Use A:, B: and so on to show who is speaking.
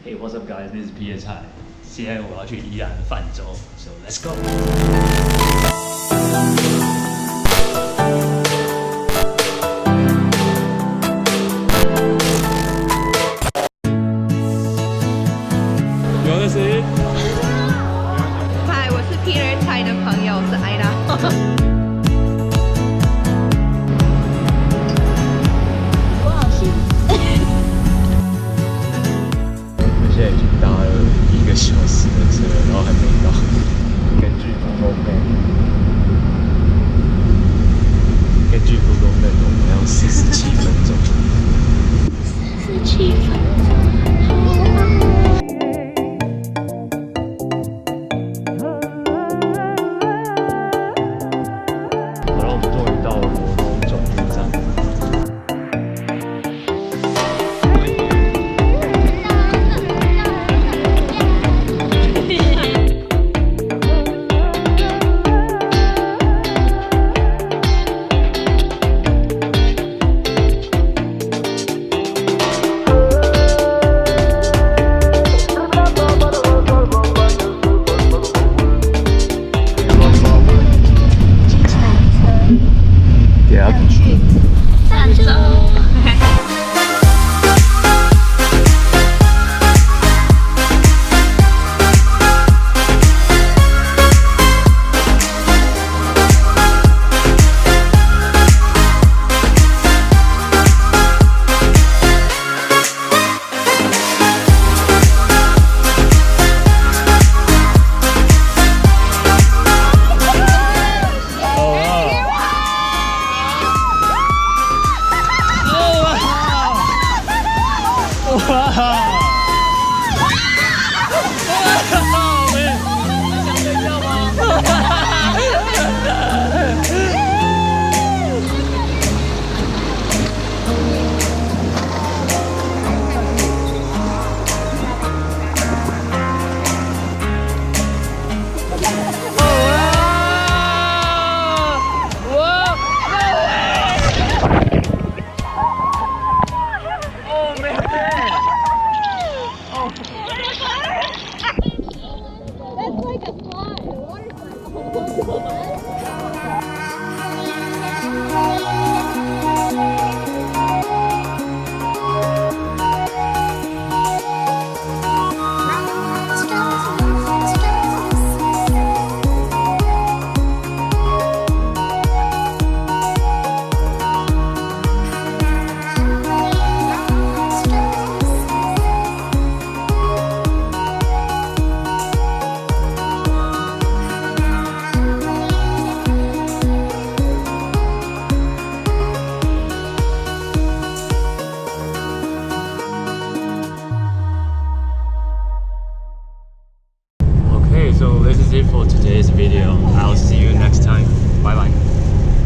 A: Hey, what's up, guys? This is P. 蔡。现在我要去宜兰泛舟 ，So let's go.
B: 有的谁？
C: 嗨，我是 Peter 蔡的朋友，是艾拉。
B: 我现在已经搭了1个小时的车，然后还没到。根据 Google Map， 我们要47分钟。
D: 47分钟。
B: 然后我们终于到了罗东总部站。
D: 泛舟。
B: So this is it for today's video. I'll see you next time. Bye bye.